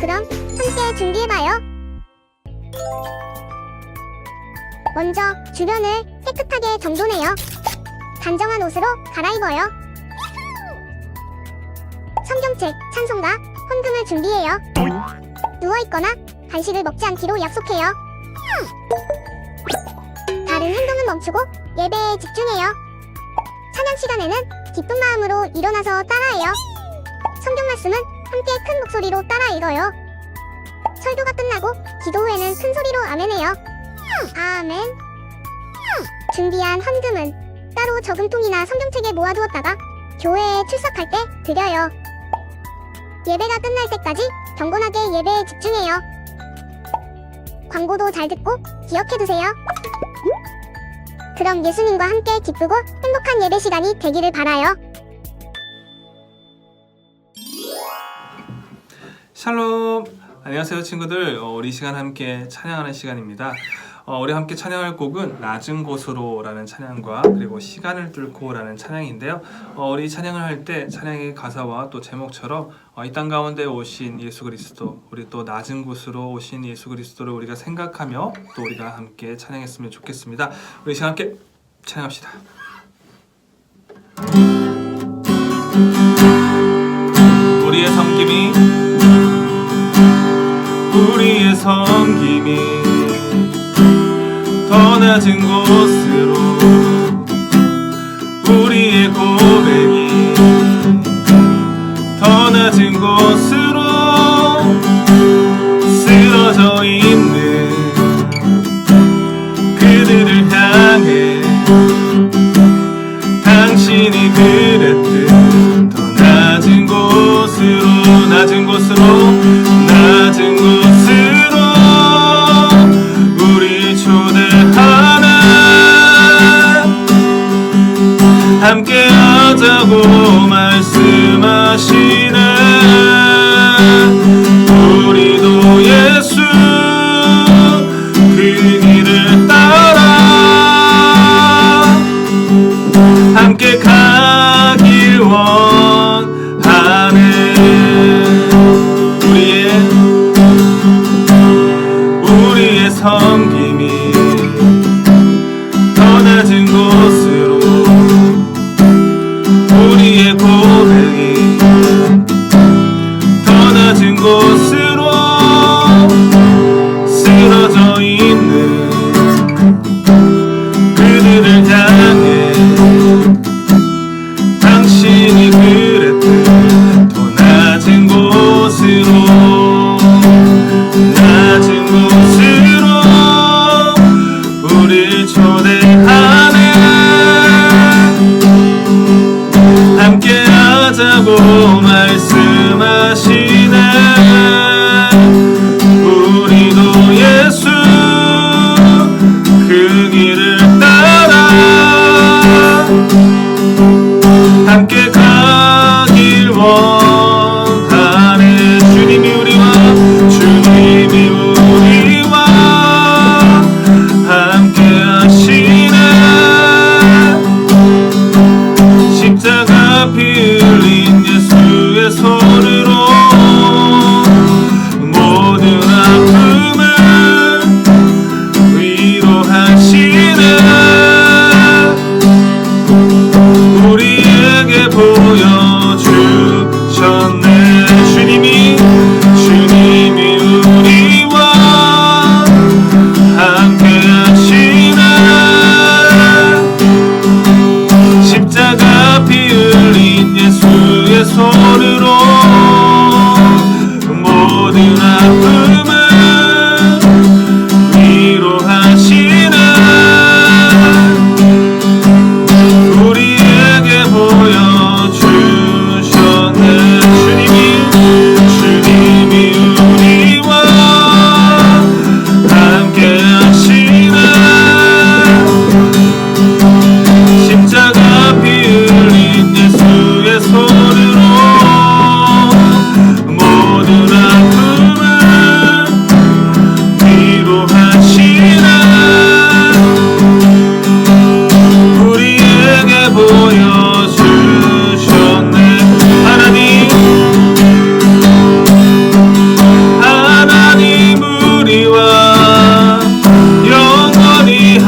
그럼 함께 준비해봐요. 먼저 주변을 깨끗하게 정돈해요. 단정한 옷으로 갈아입어요. 성경책, 찬송가, 헌금을 준비해요. 누워있거나 간식을 먹지 않기로 약속해요. 다른 행동은 멈추고 예배에 집중해요. 찬양 시간에는 기쁜 마음으로 일어나서 따라해요. 성경 말씀은 함께 큰 목소리로 따라 읽어요. 설교가 끝나고 기도 후에는 큰 소리로 아멘해요. 아멘. 준비한 헌금은 따로 저금통이나 성경책에 모아두었다가 교회에 출석할 때 드려요. 예배가 끝날 때까지 경건하게 예배에 집중해요. 광고도 잘 듣고 기억해두세요. 그럼 예수님과 함께 기쁘고 행복한 예배 시간이 되기를 바라요. 샬롬! 안녕하세요 친구들. 우리 시간 함께 찬양하는 시간입니다. 우리 함께 찬양할 곡은 낮은 곳으로 라는 찬양과 그리고 시간을 뚫고 라는 찬양인데요. 우리 찬양을 할 때 찬양의 가사와 또 제목처럼 이 땅 가운데 오신 예수 그리스도, 우리 또 낮은 곳으로 오신 예수 그리스도를 우리가 생각하며 또 우리가 함께 찬양했으면 좋겠습니다. 우리 시간 함께 찬양합시다. 우리의 섬김이 더 낮은 곳으로, 우리의 고백이 더 낮은 곳으로 쓰러져 있는 그들을 향해 당신이 그랬듯 더 낮은 곳으로, 낮은 곳으로, 낮은 곳으로 우리 초대하네. 함께 하자고 말씀하시네. 우리도 예수 그 길을 따라 함께 가길 원하네. 우리의 섬김이 더 낮은 곳으로, 우리의 고백이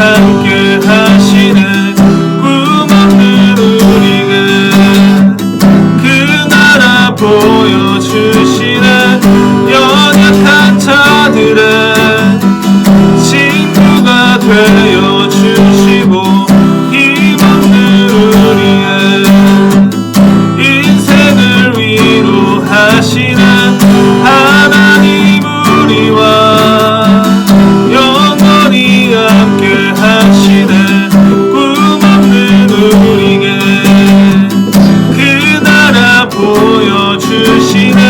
함께 하시네. 꿈없는 우리가 그 나라 보여주시네. 연약한 자들의 친구가 되어주시고 힘없는 우리의 인생을 위로하시네. 하나님 우리와 영원히 함께 하시네. 꿈없는 우리에게 그 나라 보여주시네.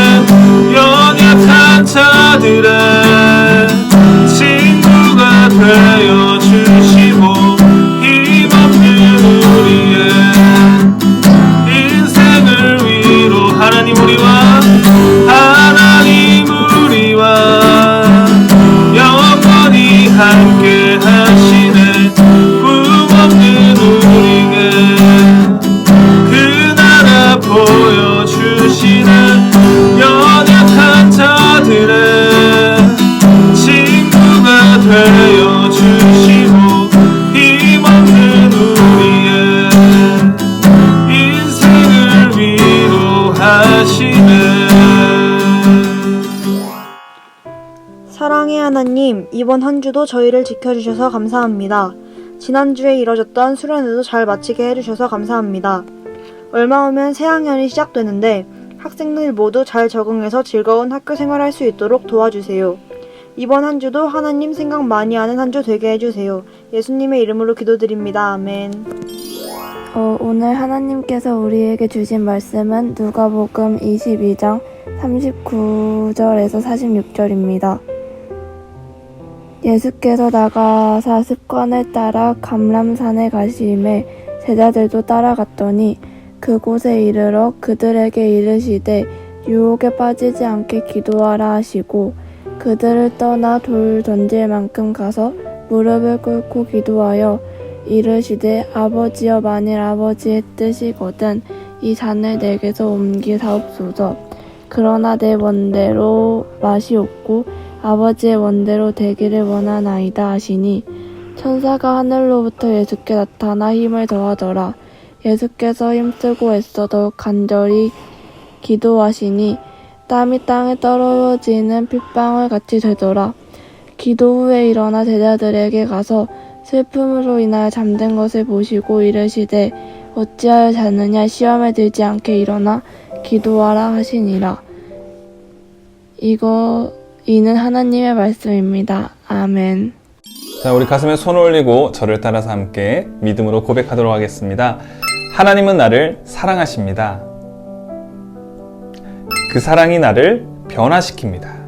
연약한 자들의 친구가 되어주시고 힘없는 우리의 인생을 위로 하나님 우리와 영원히 함께 하시네. 꿈없는 우리에게 그 나라 보여주시네. 연약한 자들의 친구가 되어주시고 힘없는 우리의 인생을 위로하시네. 사랑의 하나님, 이번 한 주도 저희를 지켜주셔서 감사합니다. 지난주에 이뤄졌던 수련회도 잘 마치게 해주셔서 감사합니다. 얼마 후면 새학년이 시작되는데 학생들 모두 잘 적응해서 즐거운 학교 생활할 수 있도록 도와주세요. 이번 한 주도 하나님 생각 많이 하는 한 주 되게 해주세요. 예수님의 이름으로 기도드립니다. 아멘. 오늘 하나님께서 우리에게 주신 말씀은 누가복음 22장 39절에서 46절입니다. 예수께서 나가사 습관을 따라 감람산에 가시매 제자들도 따라갔더니 그곳에 이르러 그들에게 이르시되 유혹에 빠지지 않게 기도하라 하시고 그들을 떠나 돌 던질 만큼 가서 무릎을 꿇고 기도하여 이르시되 아버지여 만일 아버지의 뜻이거든 이 잔을 내게서 옮기사옵소서. 그러나 내 원대로 마시옵고 아버지의 원대로 되기를 원하나이다 하시니 천사가 하늘로부터 예수께 나타나 힘을 더하더라. 예수께서 힘쓰고 애써 더욱 간절히 기도하시니 땀이 땅에 떨어지는 핏방울 같이 되더라. 기도 후에 일어나 제자들에게 가서 슬픔으로 인하여 잠든 것을 보시고 이르시되 어찌하여 자느냐 시험에 들지 않게 일어나 기도하라 하시니라. 이는 하나님의 말씀입니다. 아멘. 자, 우리 가슴에 손을 올리고 저를 따라서 함께 믿음으로 고백하도록 하겠습니다. 하나님은 나를 사랑하십니다. 그 사랑이 나를 변화시킵니다.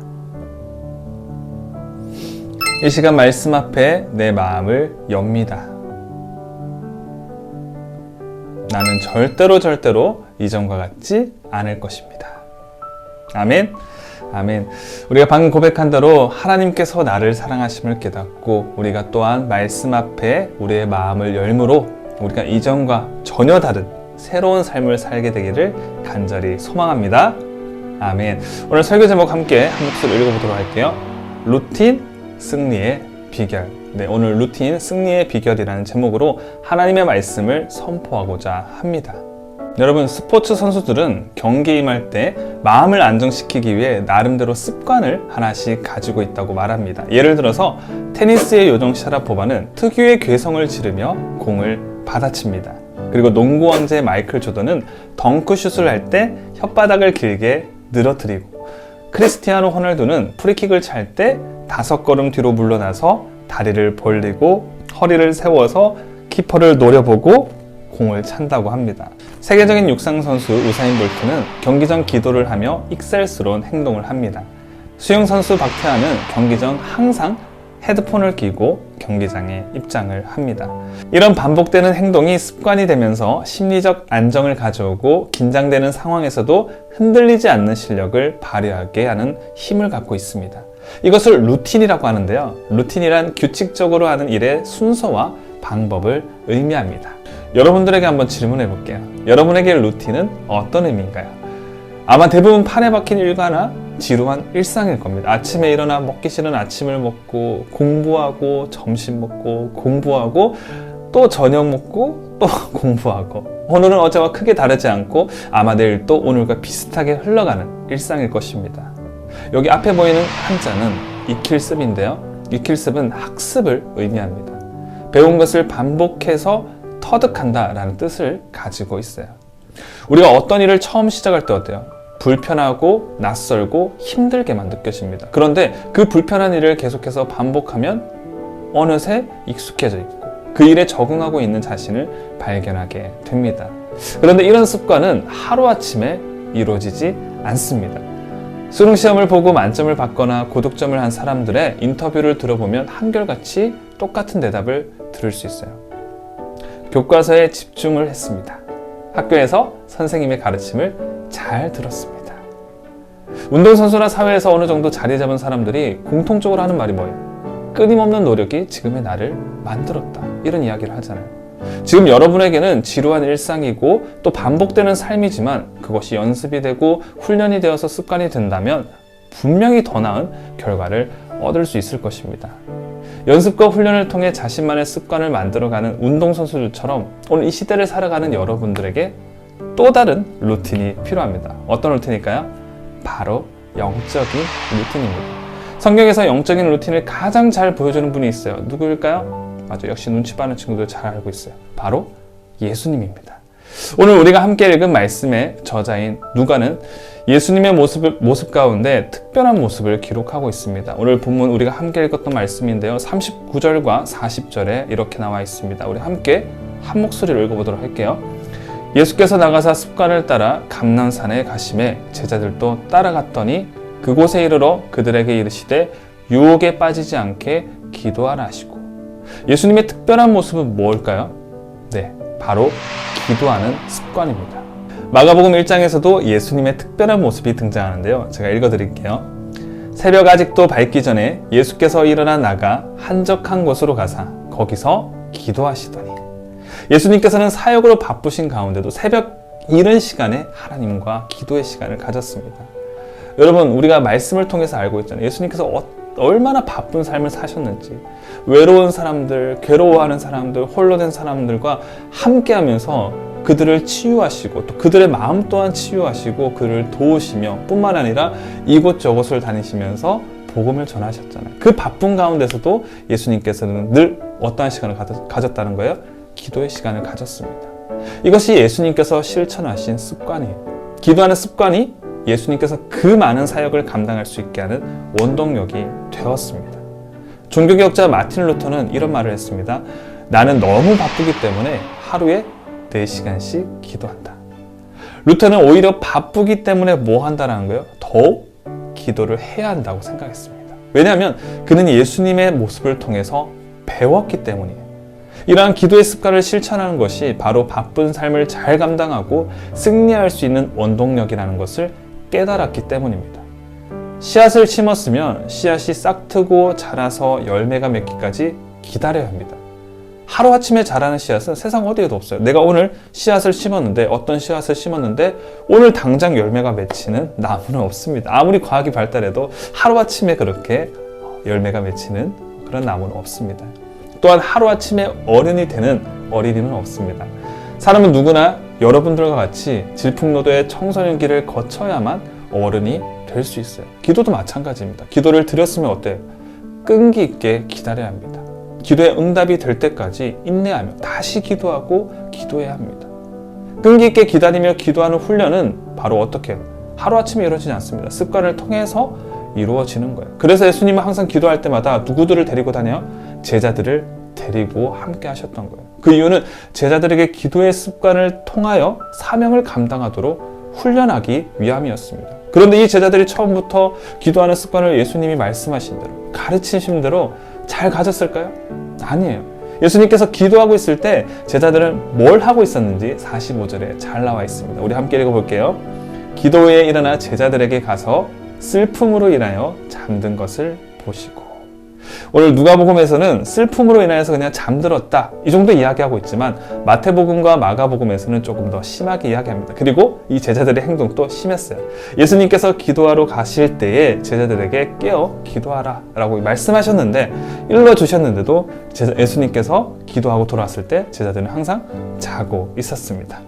이 시간 말씀 앞에 내 마음을 엽니다. 나는 절대로 이전과 같지 않을 것입니다. 아멘. 아멘. 우리가 방금 고백한 대로 하나님께서 나를 사랑하심을 깨닫고 우리가 또한 말씀 앞에 우리의 마음을 열므로 우리가 이전과 전혀 다른 새로운 삶을 살게 되기를 간절히 소망합니다. 아멘. 오늘 설교 제목 함께 한 목소리 읽어보도록 할게요. 루틴 승리의 비결. 네, 오늘 루틴 승리의 비결이라는 제목으로 하나님의 말씀을 선포하고자 합니다. 여러분, 스포츠 선수들은 경기에 임할 때 마음을 안정시키기 위해 나름대로 습관을 하나씩 가지고 있다고 말합니다. 예를 들어서 테니스의 요정 샤라포바는 특유의 괴성을 지르며 공을 받아칩니다. 그리고 농구 왕제 마이클 조던은 덩크슛을 할 때 혓바닥을 길게 늘어뜨리고, 크리스티아노 호날두는 프리킥을 찰 때 5걸음 뒤로 물러나서 다리를 벌리고 허리를 세워서 키퍼를 노려보고 공을 찬다고 합니다. 세계적인 육상 선수 우사인 볼트는 경기 전 기도를 하며 익살스러운 행동을 합니다. 수영 선수 박태환은 경기 전 항상 헤드폰을 끼고 경기장에 입장을 합니다. 이런 반복되는 행동이 습관이 되면서 심리적 안정을 가져오고 긴장되는 상황에서도 흔들리지 않는 실력을 발휘하게 하는 힘을 갖고 있습니다. 이것을 루틴이라고 하는데요. 루틴이란 규칙적으로 하는 일의 순서와 방법을 의미합니다. 여러분들에게 한번 질문해 볼게요. 여러분에게 루틴은 어떤 의미인가요? 아마 대부분 판에 박힌 일과나 지루한 일상일 겁니다. 아침에 일어나 먹기 싫은 아침을 먹고 공부하고 점심 먹고 공부하고 또 저녁 먹고 또 공부하고 오늘은 어제와 크게 다르지 않고 아마 내일 또 오늘과 비슷하게 흘러가는 일상일 것입니다. 여기 앞에 보이는 한자는 익힐습인데요. 익힐습은 학습을 의미합니다. 배운 것을 반복해서 터득한다 라는 뜻을 가지고 있어요. 우리가 어떤 일을 처음 시작할 때 어때요? 불편하고 낯설고 힘들게만 느껴집니다. 그런데 그 불편한 일을 계속해서 반복하면 어느새 익숙해져 있고 그 일에 적응하고 있는 자신을 발견하게 됩니다. 그런데 이런 습관은 하루아침에 이루어지지 않습니다. 수능시험을 보고 만점을 받거나 고득점을 한 사람들의 인터뷰를 들어보면 한결같이 똑같은 대답을 들을 수 있어요. 교과서에 집중을 했습니다. 학교에서 선생님의 가르침을 잘 들었습니다. 운동선수나 사회에서 어느 정도 자리 잡은 사람들이 공통적으로 하는 말이 뭐예요? 끊임없는 노력이 지금의 나를 만들었다. 이런 이야기를 하잖아요. 지금 여러분에게는 지루한 일상이고 또 반복되는 삶이지만 그것이 연습이 되고 훈련이 되어서 습관이 된다면 분명히 더 나은 결과를 얻을 수 있을 것입니다. 연습과 훈련을 통해 자신만의 습관을 만들어가는 운동선수들처럼 오늘 이 시대를 살아가는 여러분들에게 또 다른 루틴이 필요합니다. 어떤 루틴일까요? 바로 영적인 루틴입니다. 성경에서 영적인 루틴을 가장 잘 보여주는 분이 있어요. 누구일까요? 맞아요. 역시 눈치 빠른 친구들 잘 알고 있어요. 바로 예수님입니다. 오늘 우리가 함께 읽은 말씀의 저자인 누가는 예수님의 모습 가운데 특별한 모습을 기록하고 있습니다. 오늘 본문 우리가 함께 읽었던 말씀인데요. 39절과 40절에 이렇게 나와 있습니다. 우리 함께 한 목소리로 읽어보도록 할게요. 예수께서 나가사 습관을 따라 감람산에 가심에 제자들도 따라갔더니 그곳에 이르러 그들에게 이르시되 유혹에 빠지지 않게 기도하라 하시고 예수님의 특별한 모습은 무엇일까요? 네, 바로 기도하는 습관입니다. 마가복음 1장에서도 예수님의 특별한 모습이 등장하는데요. 제가 읽어드릴게요. 새벽 아직도 밝기 전에 예수께서 일어나 나가 한적한 곳으로 가사 거기서 기도하시더니 예수님께서는 사역으로 바쁘신 가운데도 새벽 이른 시간에 하나님과 기도의 시간을 가졌습니다. 여러분, 우리가 말씀을 통해서 알고 있잖아요. 예수님께서 얼마나 바쁜 삶을 사셨는지, 외로운 사람들, 괴로워하는 사람들, 홀로 된 사람들과 함께하면서 그들을 치유하시고 또 그들의 마음 또한 치유하시고 그를 도우시며 뿐만 아니라 이곳저곳을 다니시면서 복음을 전하셨잖아요. 그 바쁜 가운데서도 예수님께서는 늘 어떠한 시간을 가졌다는 거예요? 기도의 시간을 가졌습니다. 이것이 예수님께서 실천하신 습관이에요. 기도하는 습관이 예수님께서 그 많은 사역을 감당할 수 있게 하는 원동력이 되었습니다. 종교개혁자 마틴 루터는 이런 말을 했습니다. 나는 너무 바쁘기 때문에 하루에 4시간씩 기도한다. 루터는 오히려 바쁘기 때문에 뭐 한다는 거예요? 더욱 기도를 해야 한다고 생각했습니다. 왜냐하면 그는 예수님의 모습을 통해서 배웠기 때문이에요. 이러한 기도의 습관을 실천하는 것이 바로 바쁜 삶을 잘 감당하고 승리할 수 있는 원동력이라는 것을 깨달았기 때문입니다. 씨앗을 심었으면 씨앗이 싹트고 자라서 열매가 맺기까지 기다려야 합니다. 하루아침에 자라는 씨앗은 세상 어디에도 없어요. 내가 오늘 씨앗을 심었는데 어떤 씨앗을 심었는데 오늘 당장 열매가 맺히는 나무는 없습니다. 아무리 과학이 발달해도 하루아침에 그렇게 열매가 맺히는 그런 나무는 없습니다. 또한 하루아침에 어른이 되는 어린이는 없습니다. 사람은 누구나 여러분들과 같이 질풍노도의 청소년기를 거쳐야만 어른이 될 수 있어요. 기도도 마찬가지입니다. 기도를 드렸으면 어때요? 끈기 있게 기다려야 합니다. 기도의 응답이 될 때까지 인내하며 다시 기도하고 기도해야 합니다. 끈기 있게 기다리며 기도하는 훈련은 바로 어떻게 해요? 하루아침에 이루어지지 않습니다. 습관을 통해서 이루어지는 거예요. 그래서 예수님은 항상 기도할 때마다 누구들을 데리고 다녀요? 제자들을 데리고 함께 하셨던 거예요. 그 이유는 제자들에게 기도의 습관을 통하여 사명을 감당하도록 훈련하기 위함이었습니다. 그런데 이 제자들이 처음부터 기도하는 습관을 예수님이 말씀하신 대로 가르치신 대로 잘 가졌을까요? 아니에요. 예수님께서 기도하고 있을 때 제자들은 뭘 하고 있었는지 45절에 잘 나와 있습니다. 우리 함께 읽어볼게요. 기도 후에 일어나 제자들에게 가서 슬픔으로 인하여 잠든 것을 보시고 오늘 누가복음에서는 슬픔으로 인하여서 그냥 잠들었다 이 정도 이야기하고 있지만 마태복음과 마가복음에서는 조금 더 심하게 이야기합니다. 그리고 이 제자들의 행동도 심했어요. 예수님께서 기도하러 가실 때에 제자들에게 깨어 기도하라 라고 말씀하셨는데 일러주셨는데도 예수님께서 기도하고 돌아왔을 때 제자들은 항상 자고 있었습니다.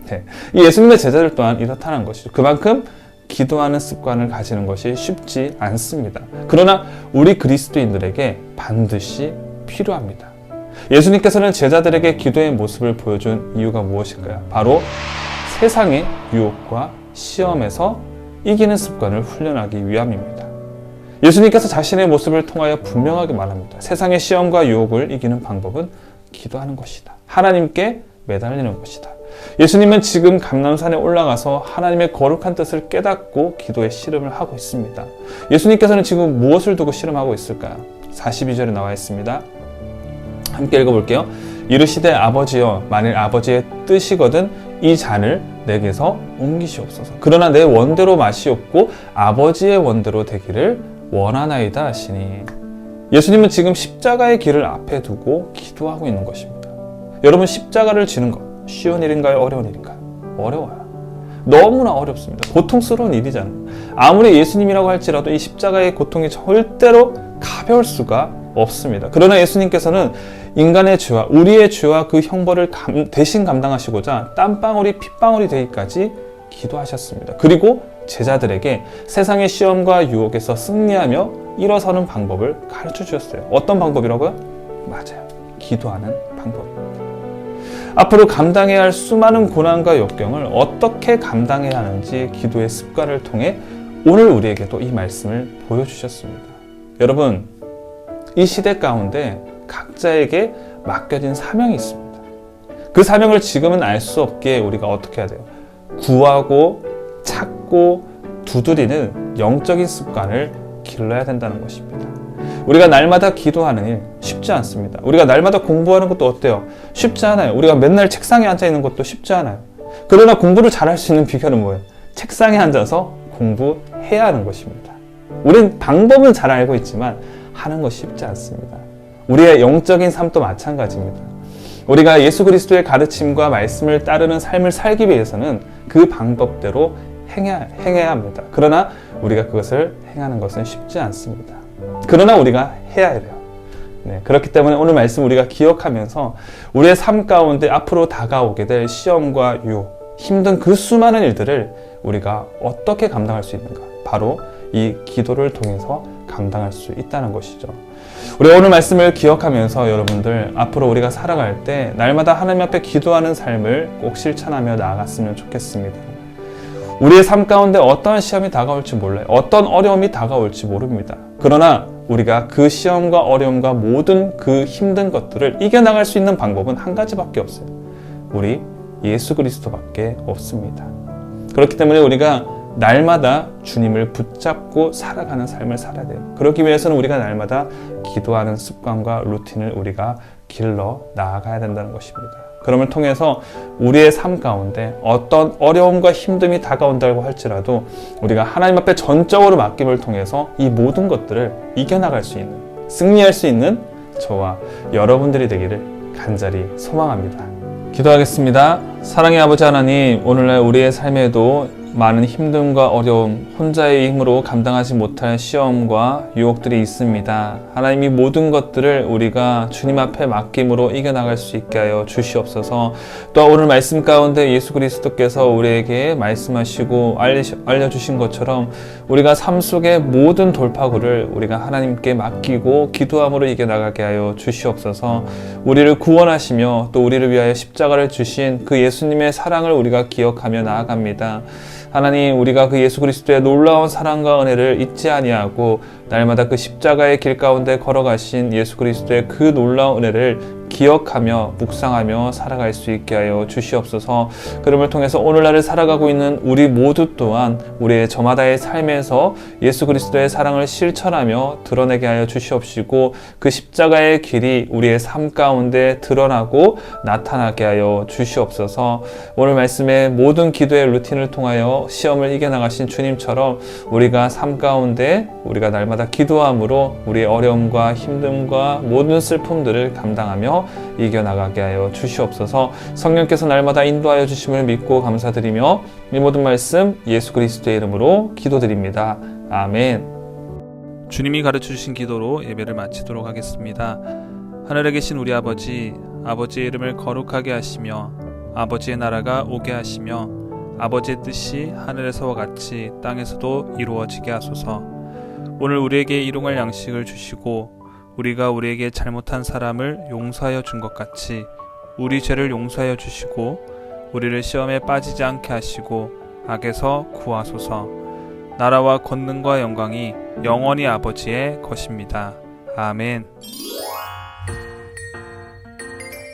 네. 이 예수님의 제자들 또한 이렇다는 것이죠. 그만큼 기도하는 습관을 가지는 것이 쉽지 않습니다. 그러나 우리 그리스도인들에게 반드시 필요합니다. 예수님께서는 제자들에게 기도의 모습을 보여준 이유가 무엇일까요? 바로 세상의 유혹과 시험에서 이기는 습관을 훈련하기 위함입니다. 예수님께서 자신의 모습을 통하여 분명하게 말합니다. 세상의 시험과 유혹을 이기는 방법은 기도하는 것이다. 하나님께 매달리는 것이다. 예수님은 지금 감람산에 올라가서 하나님의 거룩한 뜻을 깨닫고 기도의 씨름을 하고 있습니다. 예수님께서는 지금 무엇을 두고 씨름하고 있을까요? 42절에 나와 있습니다. 함께 읽어볼게요. 이르시되 아버지여 만일 아버지의 뜻이거든 이 잔을 내게서 옮기시옵소서. 그러나 내 원대로 마시옵고 아버지의 원대로 되기를 원하나이다 하시니 예수님은 지금 십자가의 길을 앞에 두고 기도하고 있는 것입니다. 여러분 십자가를 지는 것 쉬운 일인가요? 어려운 일인가요? 어려워요. 너무나 어렵습니다. 고통스러운 일이잖아요. 아무리 예수님이라고 할지라도 이 십자가의 고통이 절대로 가벼울 수가 없습니다. 그러나 예수님께서는 인간의 죄와 우리의 죄와 그 형벌을 대신 감당하시고자 땀방울이 핏방울이 되기까지 기도하셨습니다. 그리고 제자들에게 세상의 시험과 유혹에서 승리하며 일어서는 방법을 가르쳐 주셨어요. 어떤 방법이라고요? 맞아요. 기도하는 방법입니다. 앞으로 감당해야 할 수많은 고난과 역경을 어떻게 감당해야 하는지 기도의 습관을 통해 오늘 우리에게도 이 말씀을 보여주셨습니다. 여러분, 이 시대 가운데 각자에게 맡겨진 사명이 있습니다. 그 사명을 지금은 알 수 없기에 우리가 어떻게 해야 돼요? 구하고 찾고 두드리는 영적인 습관을 길러야 된다는 것입니다. 우리가 날마다 기도하는 일 쉽지 않습니다. 우리가 날마다 공부하는 것도 어때요? 쉽지 않아요. 우리가 맨날 책상에 앉아 있는 것도 쉽지 않아요. 그러나 공부를 잘할 수 있는 비결은 뭐예요? 책상에 앉아서 공부해야 하는 것입니다. 우린 방법은 잘 알고 있지만 하는 것이 쉽지 않습니다. 우리의 영적인 삶도 마찬가지입니다. 우리가 예수 그리스도의 가르침과 말씀을 따르는 삶을 살기 위해서는 그 방법대로 행해야 합니다. 그러나 우리가 그것을 행하는 것은 쉽지 않습니다. 그러나 우리가 해야 돼요. 네, 그렇기 때문에 오늘 말씀 우리가 기억하면서 우리의 삶 가운데 앞으로 다가오게 될 시험과 유혹, 힘든 그 수많은 일들을 우리가 어떻게 감당할 수 있는가? 바로 이 기도를 통해서 감당할 수 있다는 것이죠. 우리 오늘 말씀을 기억하면서 여러분들 앞으로 우리가 살아갈 때 날마다 하나님 앞에 기도하는 삶을 꼭 실천하며 나아갔으면 좋겠습니다. 우리의 삶 가운데 어떠한 시험이 다가올지 몰라요. 어떤 어려움이 다가올지 모릅니다. 그러나 우리가 그 시험과 어려움과 모든 그 힘든 것들을 이겨나갈 수 있는 방법은 한 가지밖에 없어요. 우리 예수 그리스도밖에 없습니다. 그렇기 때문에 우리가 날마다 주님을 붙잡고 살아가는 삶을 살아야 돼요. 그렇기 위해서는 우리가 날마다 기도하는 습관과 루틴을 우리가 길러 나아가야 된다는 것입니다. 그럼을 통해서 우리의 삶 가운데 어떤 어려움과 힘듦이 다가온다고 할지라도 우리가 하나님 앞에 전적으로 맡김을 통해서 이 모든 것들을 이겨나갈 수 있는, 승리할 수 있는 저와 여러분들이 되기를 간절히 소망합니다. 기도하겠습니다. 사랑의 아버지 하나님, 오늘날 우리의 삶에도 많은 힘듦과 어려움, 혼자의 힘으로 감당하지 못할 시험과 유혹들이 있습니다. 하나님, 이 모든 것들을 우리가 주님 앞에 맡김으로 이겨나갈 수 있게 하여 주시옵소서. 또 오늘 말씀 가운데 예수 그리스도께서 우리에게 말씀하시고 알려주신 것처럼 우리가 삶 속의 모든 돌파구를 우리가 하나님께 맡기고 기도함으로 이겨나가게 하여 주시옵소서. 우리를 구원하시며 또 우리를 위하여 십자가를 주신 그 예수님의 사랑을 우리가 기억하며 나아갑니다. 하나님, 우리가 그 예수 그리스도의 놀라운 사랑과 은혜를 잊지 아니하고 날마다 그 십자가의 길 가운데 걸어가신 예수 그리스도의 그 놀라운 은혜를 기억하며 묵상하며 살아갈 수 있게 하여 주시옵소서. 그럼을 통해서 오늘날을 살아가고 있는 우리 모두 또한 우리의 저마다의 삶에서 예수 그리스도의 사랑을 실천하며 드러내게 하여 주시옵시고 그 십자가의 길이 우리의 삶 가운데 드러나고 나타나게 하여 주시옵소서. 오늘 말씀의 모든 기도의 루틴을 통하여 시험을 이겨나가신 주님처럼 우리가 삶 가운데 우리가 날마다 날마다 기도함으로 우리의 어려움과 힘듦과 모든 슬픔들을 감당하며 이겨나가게 하여 주시옵소서. 성령께서 날마다 인도하여 주심을 믿고 감사드리며 이 모든 말씀 예수 그리스도의 이름으로 기도드립니다. 아멘. 주님이 가르쳐 주신 기도로 예배를 마치도록 하겠습니다. 하늘에 계신 우리 아버지, 아버지의 이름을 거룩하게 하시며 아버지의 나라가 오게 하시며 아버지의 뜻이 하늘에서와 같이 땅에서도 이루어지게 하소서. 오늘 우리에게 일용할 양식을 주시고 우리가 우리에게 잘못한 사람을 용서하여 준 것 같이 우리 죄를 용서하여 주시고 우리를 시험에 빠지지 않게 하시고 악에서 구하소서. 나라와 권능과 영광이 영원히 아버지의 것입니다. 아멘.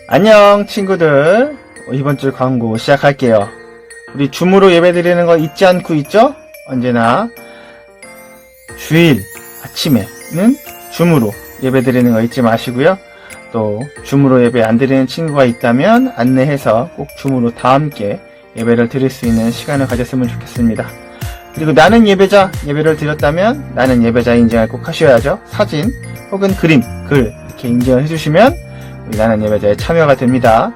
안녕 친구들, 이번 주 광고 시작할게요. 우리 줌으로 예배드리는 거 잊지 않고 있죠? 언제나 주일 아침에는 줌으로 예배드리는 거 잊지 마시고요. 또 줌으로 예배 안 드리는 친구가 있다면 안내해서 꼭 줌으로 다 함께 예배를 드릴 수 있는 시간을 가졌으면 좋겠습니다. 그리고 나는 예배자, 예배를 드렸다면 나는 예배자 인증을 꼭 하셔야죠. 사진 혹은 그림, 글 이렇게 인증을 해주시면 우리 나는 예배자에 참여가 됩니다.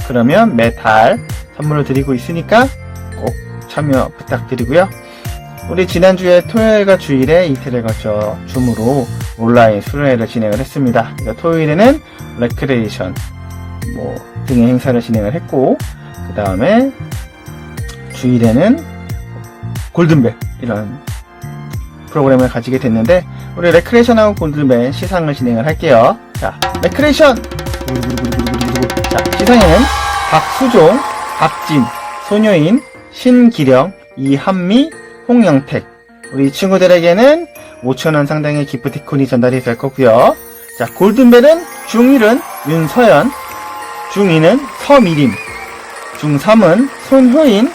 그러면 매달 선물을 드리고 있으니까 꼭 참여 부탁드리고요. 우리 지난주에 토요일과 주일에 이틀에 걸쳐 줌으로 온라인 수련회를 진행을 했습니다. 그러니까 토요일에는 레크레이션 등의 행사를 진행을 했고, 그 다음에 주일에는 골든벨 이런 프로그램을 가지게 됐는데, 우리 레크레이션하고 골든벨 시상을 진행을 할게요. 자, 레크레이션! 자, 시상에는 박수종, 박진, 소녀인, 신기령, 이한미, 홍영택 우리 친구들에게는 5,000원 상당의 기프티콘이 전달이 될 거고요. 자, 골든벨은 중1은 윤서연, 중2는 서미림, 중3은 손효인,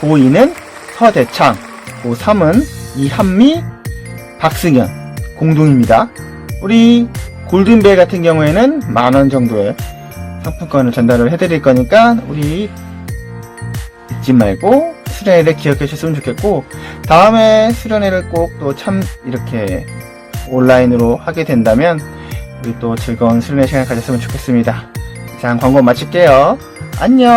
고2는 서대창, 고3은 이한미, 박승현 공동입니다. 우리 골든벨 같은 경우에는 10,000원 정도의 상품권을 전달을 해드릴 거니까 우리 잊지 말고 수련회를 기억해 주셨으면 좋겠고, 다음에 수련회를 꼭 또 이렇게 온라인으로 하게 된다면 우리 또 즐거운 수련회 시간을 가졌으면 좋겠습니다. 이상 광고 마칠게요. 안녕.